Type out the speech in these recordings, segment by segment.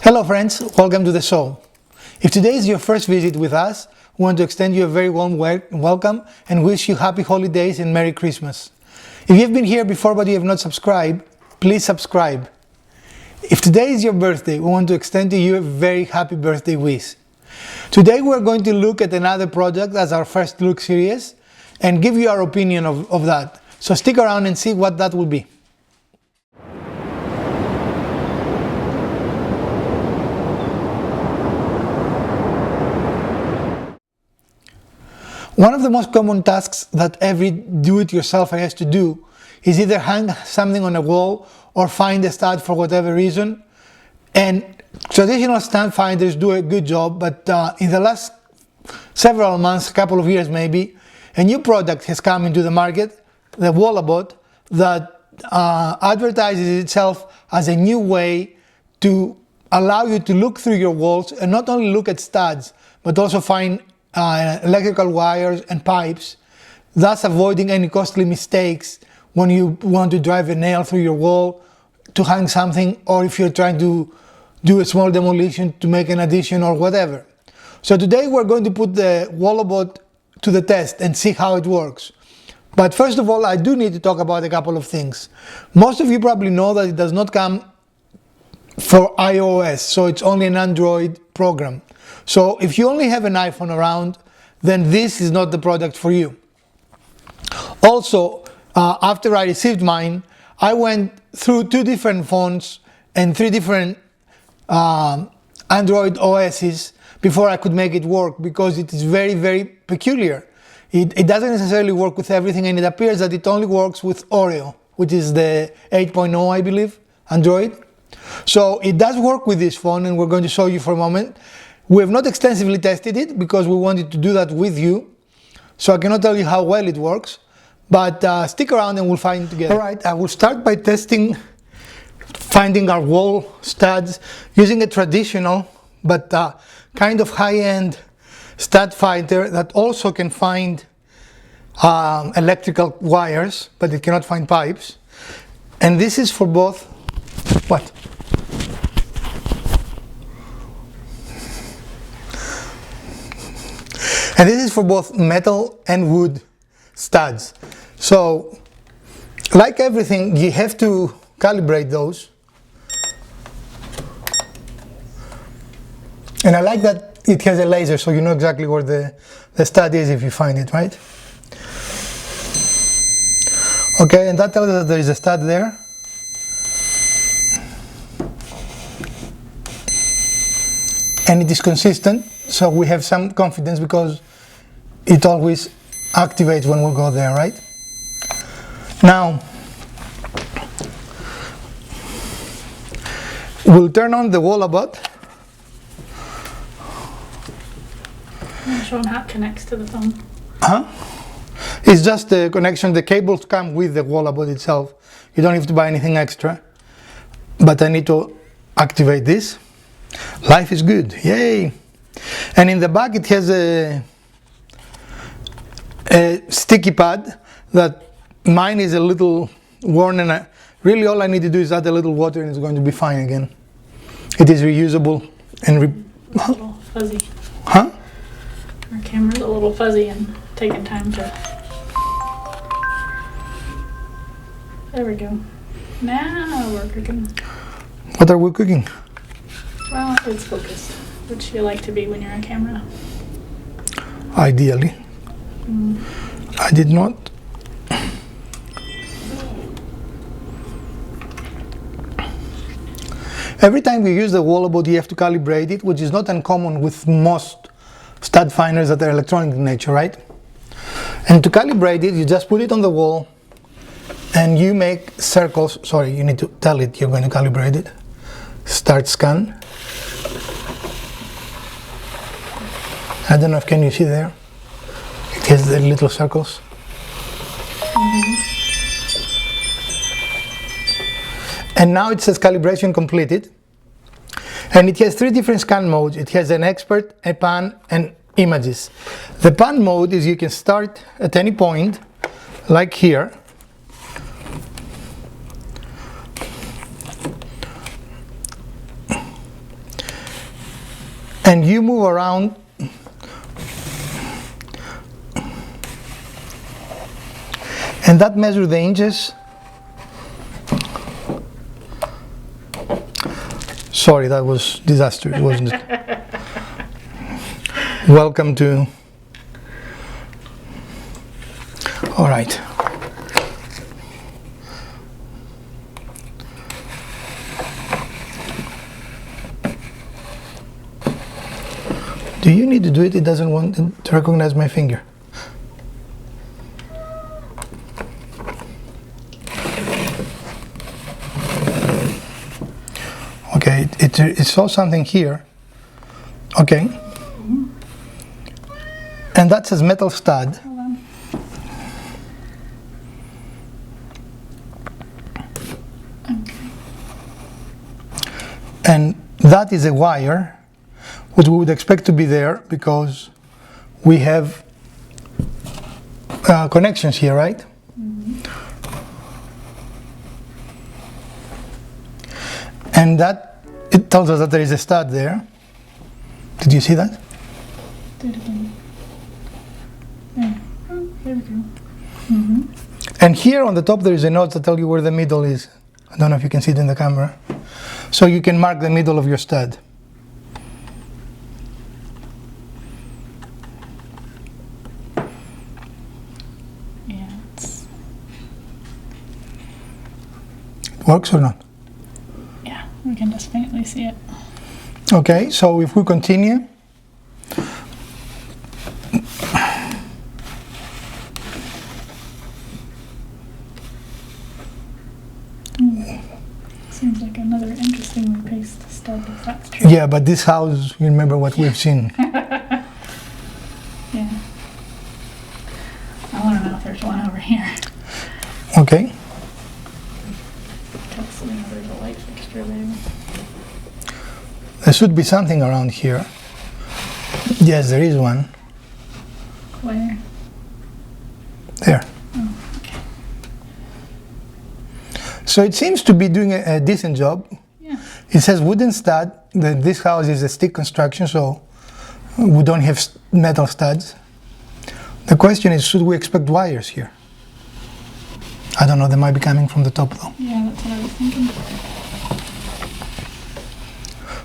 Hello friends, welcome to the show. If today is your first visit with us, we want to extend you a very warm welcome and wish you happy holidays and Merry Christmas. If you've been here before but you have not subscribed, please subscribe. If today is your birthday, we want to extend to you a very happy birthday wish. Today we're going to look at another project as our first look series and give you our opinion of that. So stick around and see what that will be. One of the most common tasks that every do-it-yourselfer has to do is either hang something on a wall or find a stud for whatever reason. And traditional stand finders do a good job, but in the last several months, a couple of years maybe, a new product has come into the market, the walabot, that advertises itself as a new way to allow you to look through your walls and not only look at studs, but also find electrical wires and pipes, thus avoiding any costly mistakes when you want to drive a nail through your wall to hang something, or if you're trying to do a small demolition to make an addition or whatever. So today we're going to put the walabot to the test and see how it works. But first of all, I do need to talk about a couple of things. Most of you probably know that it does not come for iOS, so it's only an Android program. So if you only have an iPhone around, then this is not the product for you. Also, after I received mine, I went through 2 different phones and 3 different Android OSs before I could make it work, because it is very, very peculiar. It doesn't necessarily work with everything, and it appears that it only works with Oreo, which is the 8.0, I believe, Android. So it does work with this phone, and we're going to show you for a moment. We have not extensively tested it because we wanted to do that with you, so I cannot tell you how well it works, but stick around and we'll find it together. Alright, I will start by finding our wall studs using a traditional but kind of high-end stud finder that also can find electrical wires, but it cannot find pipes. And this is for both, what? And this is for both metal and wood studs. So, like everything, you have to calibrate those. And I like that it has a laser, so you know exactly where the stud is if you find it, right? Okay, and that tells us that there is a stud there. And it is consistent, so we have some confidence because it always activates when we go there, right? Now, we'll turn on the walabot. Show them how it connects to the phone. Huh? It's just the connection. The cables come with the walabot itself. You don't have to buy anything extra. But I need to activate this. Life is good, yay! And in the back it has a sticky pad that mine is a little worn, and really all I need to do is add a little water and it's going to be fine again. It is reusable and a little fuzzy. Huh? Our camera's a little fuzzy and taking time to... There we go. Now we're cooking. What are we cooking? Well, it's focused, which you like to be when you're on camera. Ideally. I did not. Every time you use the walabot, you have to calibrate it, which is not uncommon with most stud finders that are electronic in nature, right? And to calibrate it, you just put it on the wall and you make circles. Sorry, you need to tell it you're going to calibrate it. Start scan. I don't know if can you see there. It has the little circles. And now it says calibration completed. And it has 3 different scan modes. It has an expert, a pan, and images. The pan mode is you can start at any point, like here. and you move around and that measures the inches. Sorry, that was disastrous, wasn't it? Welcome to... All right. Do you need to do it? It doesn't want to recognize my finger. Okay, it saw something here. Okay. And that says metal stud. Hold on. Okay. And that is a wire, which we would expect to be there because we have connections here, right? And that, it tells us that there is a stud there. Did you see that? Do it again. There. Oh, there we go. And here on the top there is a note that tells you where the middle is. I don't know if you can see it in the camera. So you can mark the middle of your stud. Yeah, it's, Works or not? yeah, we can just faintly see it. Okay, so if we continue, Seems like another interestingly paced stud, if that's true. yeah, but this house, you remember what we've seen. Yeah. I want to know if there's one over here. Okay, Because, you know, there's a light fixture there. there should be something around here. Yes, there is one. Where? There. Oh, okay. So it seems to be doing a decent job. Yeah. It says wooden stud. This house is a stick construction, so we don't have metal studs. The question is, should we expect wires here? I don't know, they might be coming from the top though. Yeah, that's what I was thinking.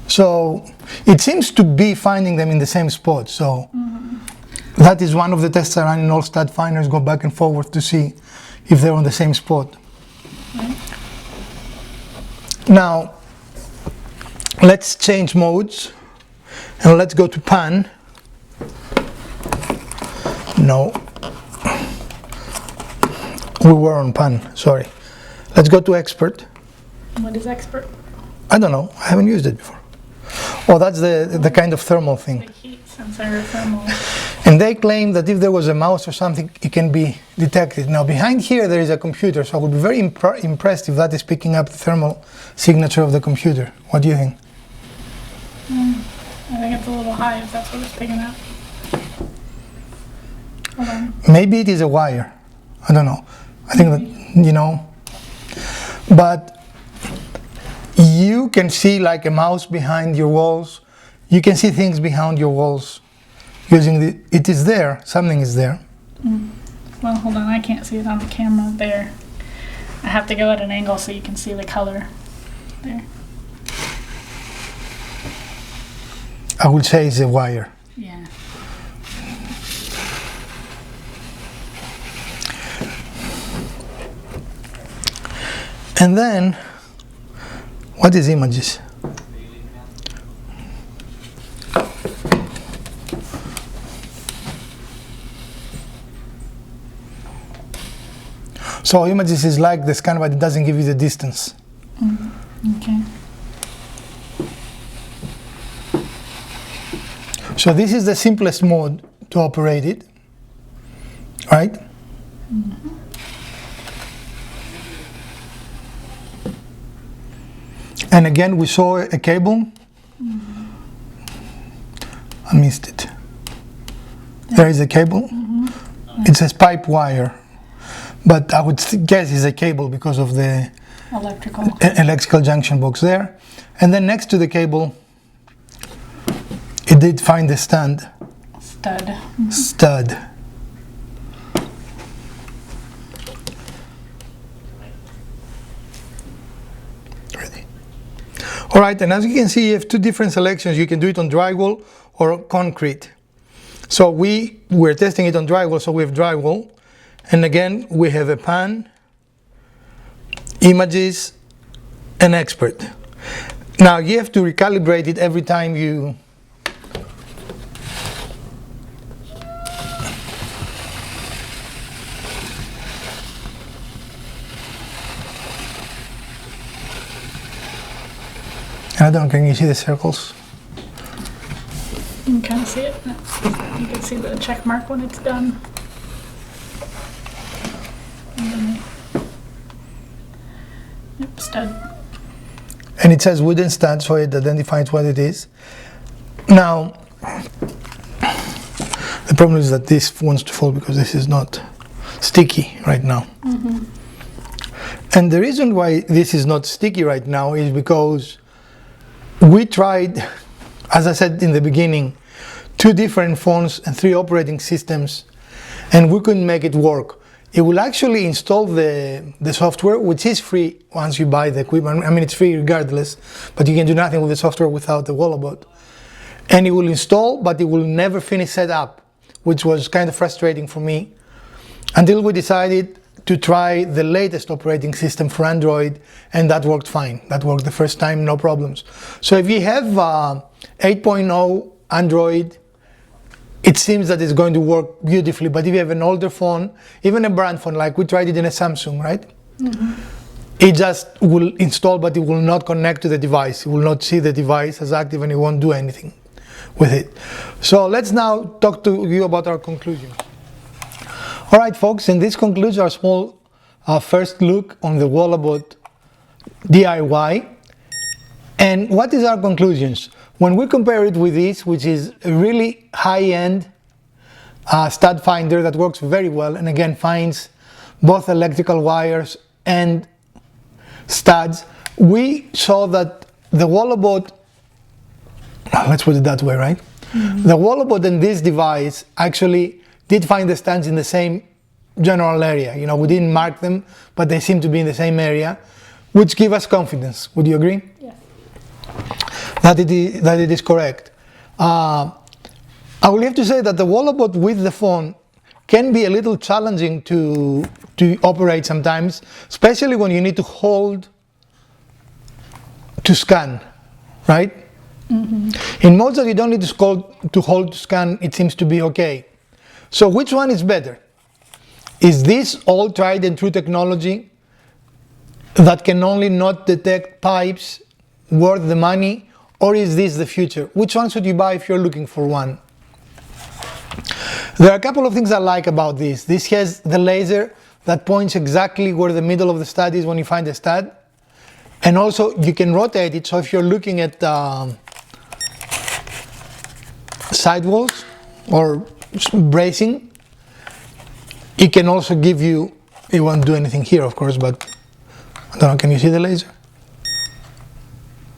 So it seems to be finding them in the same spot. So that is one of the tests I run in all stud finders, go back and forward to see if they're on the same spot. Right. Now, let's change modes and let's go to pan. No, we were on pan, sorry. Let's go to expert. What is expert? I don't know, I haven't used it before. Oh, that's the kind of thermal thing. The heat sensor thermal. And they claim that if there was a mouse or something, it can be detected. Now, behind here there is a computer, so I would be very impressed if that is picking up the thermal signature of the computer. What do you think? I think it's a little high if that's what it's picking up. Hold on. Maybe it is a wire. I don't know. I think that, you know, but you can see like a mouse behind your walls. You can see things behind your walls using the, it is there, something is there. Well, hold on, I can't see it on the camera there. I have to go at an angle so you can see the color there. I would say it's a wire. Yeah. And then, what is images? So images is like the scan, but it doesn't give you the distance. Okay. So this is the simplest mode to operate it, right? And again, we saw a cable. I missed it. There is a cable. It says pipe wire, but I would guess it's a cable because of the Electrical. electrical junction box there. And then next to the cable It did find the stand. Stud. Stud. Ready. All right, and as you can see, you have two different selections. You can do it on drywall or concrete. So we're testing it on drywall, so we have drywall. And again, we have a pan, images, and expert. Now you have to recalibrate it every time you I don't know, can you see the circles? You can kind of see it. You can see the check mark when it's done. Yep, stud. And it says wooden stud, so it identifies what it is. Now, the problem is that this wants to fall because this is not sticky right now. Mm-hmm. And the reason why this is not sticky right now is because we tried, as I said in the beginning, 2 different phones and 3 operating systems, and we couldn't make it work. It will actually install the software, which is free once you buy the equipment. I mean, it's free regardless, but you can do nothing with the software without the walabot. And it will install, but it will never finish setup, which was kind of frustrating for me, until we decided to try the latest operating system for Android, and that worked fine. That worked the first time, no problems. So if you have 8.0 Android, it seems that it's going to work beautifully. But if you have an older phone, even a brand phone, like we tried it in a Samsung, right? Mm-hmm. It just will install, but it will not connect to the device. It will not see the device as active, and it won't do anything with it. So let's now talk to you about our conclusion. All right, folks, and this concludes our small first look on the walabot DIY. And what is our conclusions? When we compare it with this, which is a really high-end stud finder that works very well, and again finds both electrical wires and studs, we saw that the walabot, let's put it that way, right? Mm-hmm. The walabot and this device actually did find the stands in the same general area. You know, we didn't mark them, but they seem to be in the same area, which give us confidence. Would you agree? Yeah. That it is correct. I will have to say that the walabot with the phone can be a little challenging to operate sometimes, especially when you need to hold to scan, right? Mm-hmm. In modes that you don't need to hold to scan, it seems to be okay. So which one is better? Is this all tried and true technology that can only not detect pipes worth the money, or is this the future? Which one should you buy if you're looking for one? There are a couple of things I like about this. This has the laser that points exactly where the middle of the stud is when you find the stud. And also you can rotate it, so if you're looking at sidewalls or bracing, it can also give you, it won't do anything here of course, but I don't know, can you see the laser?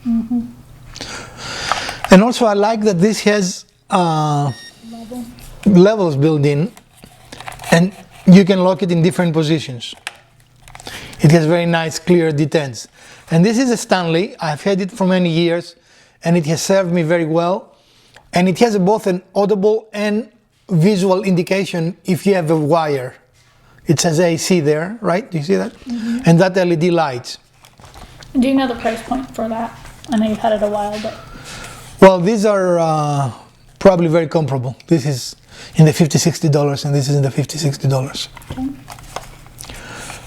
Mm-hmm. And also I like that this has levels built in, and you can lock it in different positions. It has very nice clear detents. And this is a Stanley. I've had it for many years and it has served me very well. And it has both an audible and visual indication if you have a wire. It says AC there, right? Do you see that? Mm-hmm. And that LED lights. Do you know the price point for that? I know you've had it a while, but... Well, these are probably very comparable. This is in the $50-$60 and this is in the $50-$60. Okay.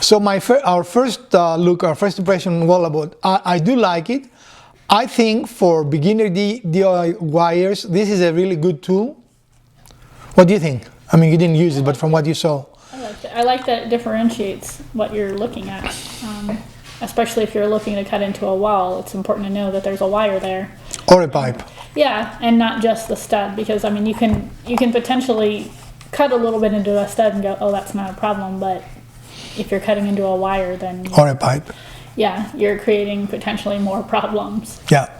So our first look, our first impression on walabot, I do like it. I think for beginner DIYers, this is a really good tool. What do you think? I mean, you didn't use it, but from what you saw. I like that it differentiates what you're looking at. Especially if you're looking to cut into a wall, it's important to know that there's a wire there. Or a pipe. Yeah, and not just the stud, because I mean you can potentially cut a little bit into a stud and go, oh, that's not a problem, but if you're cutting into a wire, then... Or a pipe. Yeah, you're creating potentially more problems. Yeah,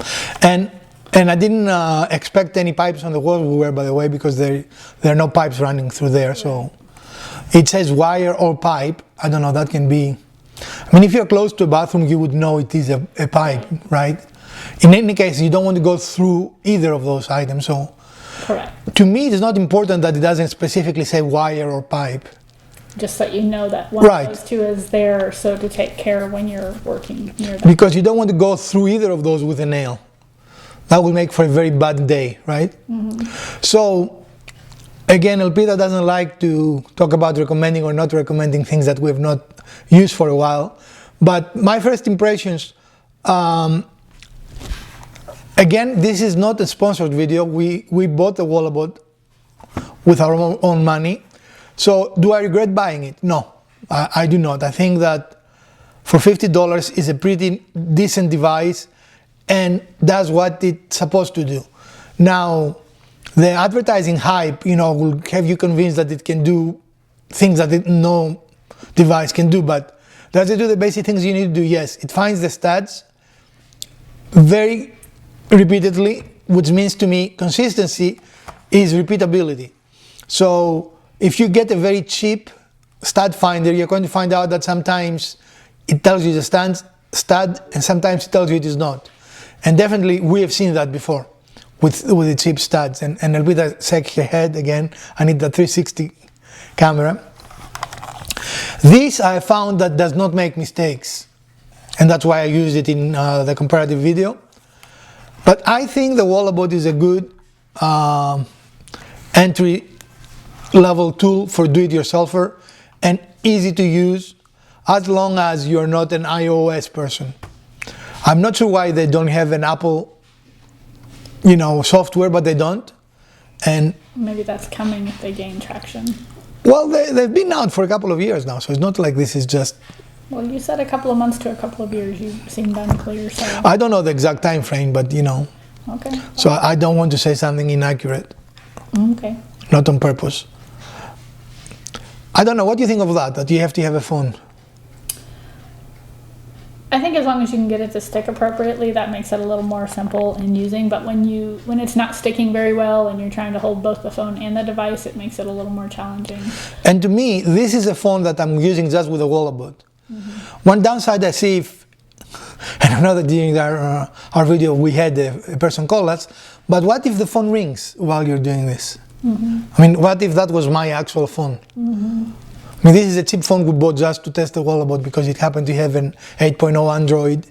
and And I didn't expect any pipes on the walls we were, by the way, because there are no pipes running through there. So it says wire or pipe. I don't know, that can be, I mean, if you're close to a bathroom, you would know it is a pipe, right? In any case, you don't want to go through either of those items. So Correct. to me, it's not important that it doesn't specifically say wire or pipe. Just that you know that one Right. of those two is there, so to take care when you're working near them. Because you don't want to go through either of those with a nail. That will make for a very bad day, right? So, again, Elpida doesn't like to talk about recommending or not recommending things that we have not used for a while. But my first impressions, again, this is not a sponsored video. We bought the walabot with our own money. So, do I regret buying it? No, I do not. I think that for $50 is a pretty decent device and does what it's supposed to do. Now, the advertising hype, will have you convinced that it can do things that no device can do, but does it do the basic things you need to do? Yes, it finds the stats very repeatedly, which means to me consistency is repeatability. So if you get a very cheap stud finder, you're going to find out that sometimes it tells you the stud and sometimes it tells you it is not. And definitely we have seen that before with the cheap studs. And Elpida shake her head again, I need the 360 camera. This I found that does not make mistakes. And that's why I used it in the comparative video. But I think the walabot is a good entry level tool for do-it-yourselfer and easy to use as long as you're not an iOS person. I'm not sure why they don't have an Apple, software, but they don't. And Maybe that's coming if they gain traction. well, they've been out for a couple of years now, so it's not like this is just. Well, you said a couple of months to a couple of years. You seemed unclear, so. I don't know the exact time frame, but Okay. So I don't want to say something inaccurate, Okay. not on purpose. I don't know. What do you think of that you have to have a phone? I think as long as you can get it to stick appropriately, that makes it a little more simple in using. But when it's not sticking very well and you're trying to hold both the phone and the device, it makes it a little more challenging. And to me, this is a phone that I'm using just with a walabot. One downside I see, and I know that during our video we had a person call us, but what if the phone rings while you're doing this? I mean, what if that was my actual phone? I mean, this is a cheap phone we bought just to test the walabot because it happened to have an 8.0 Android,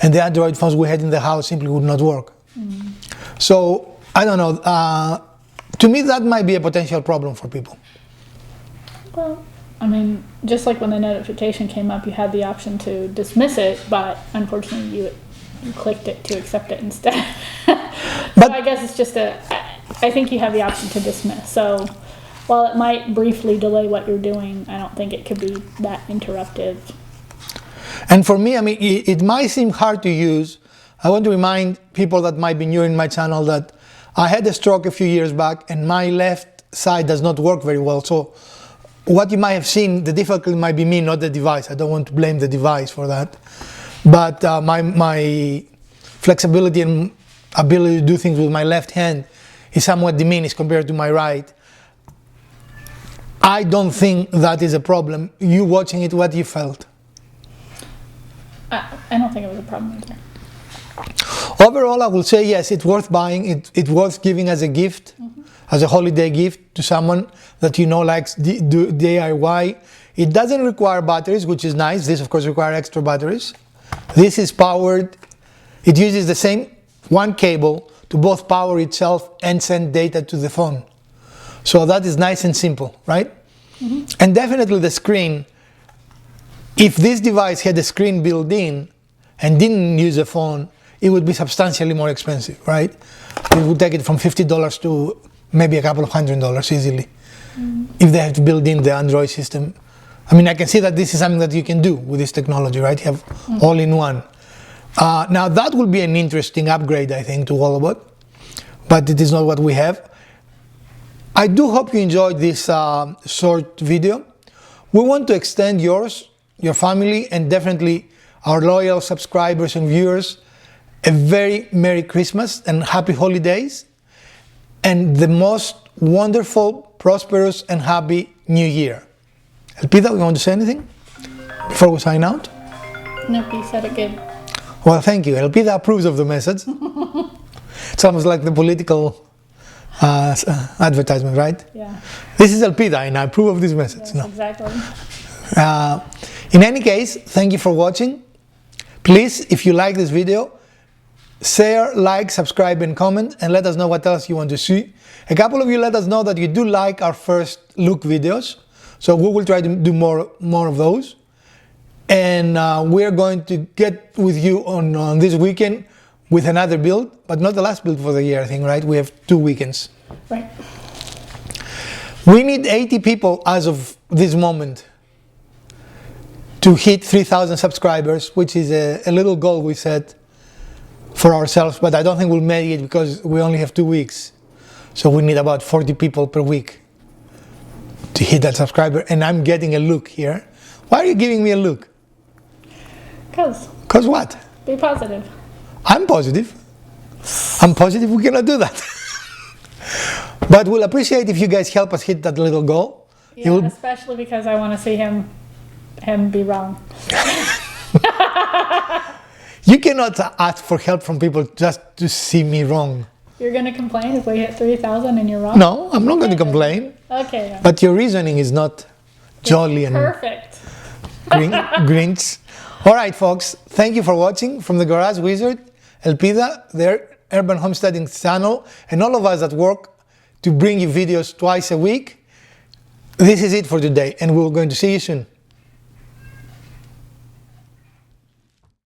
and the Android phones we had in the house simply would not work. So, I don't know. To me, that might be a potential problem for people. Well, I mean, just like when the notification came up, you had the option to dismiss it, but unfortunately you clicked it to accept it instead. But so I guess it's just I think you have the option to dismiss. So while it might briefly delay what you're doing, I don't think it could be that interruptive. And for me, I mean, it might seem hard to use. I want to remind people that might be new in my channel that I had a stroke a few years back and my left side does not work very well. So what you might have seen, the difficulty might be me, not the device. I don't want to blame the device for that. But my flexibility and ability to do things with my left hand is somewhat diminished compared to my right. I don't think that is a problem. You watching it, what you felt? I don't think it was a problem either. Overall, I will say yes, it's worth buying. It's worth giving as a gift, as a holiday gift to someone that likes DIY. It doesn't require batteries, which is nice. This, of course, requires extra batteries. This is powered. It uses the same one cable to both power itself and send data to the phone. So that is nice and simple, right? And definitely the screen. If this device had a screen built in and didn't use a phone, it would be substantially more expensive, right? It would take it from $50 to maybe a couple of $100 easily if they have to build in the Android system. I mean, I can see that this is something that you can do with this technology, right? You have all-in-one. Now that will be an interesting upgrade, I think, to walabot, but it is not what we have. I do hope you enjoyed this short video. We want to extend yours, your family, and definitely our loyal subscribers and viewers a very Merry Christmas and Happy Holidays, and the most wonderful, prosperous, and happy New Year. Elpida, you want to say anything before we sign out? Nope, you said it good. Well, thank you. Elpida approves of the message. It's almost like the political advertisement, right? Yeah. This is Elpida, and I approve of this message. Yes, No. exactly. In any case, thank you for watching. Please, if you like this video, share, like, subscribe, and comment, and let us know what else you want to see. A couple of you let us know that you do like our first look videos, so we will try to do more of those. And we're going to get with you on this weekend with another build, but not the last build for the year, I think, right? We have 2 weekends. Right. We need 80 people as of this moment to hit 3,000 subscribers, which is a little goal we set for ourselves, but I don't think we'll make it because we only have 2 weeks. So we need about 40 people per week to hit that subscriber. And I'm getting a look here. Why are you giving me a look? Because what? Be positive. I'm positive. I'm positive we cannot do that. But we'll appreciate if you guys help us hit that little goal. Yeah, especially because I want to see him be wrong. You cannot ask for help from people just to see me wrong. You're going to complain if we hit 3,000 and you're wrong? No, I'm not going to complain. Okay. Yeah. But your reasoning is not jolly and Perfect. Grinch. All right, folks. Thank you for watching. From the Garage Wizard, Elpida, their urban homesteading channel, and all of us that work to bring you videos twice a week. This is it for today, and we're going to see you soon.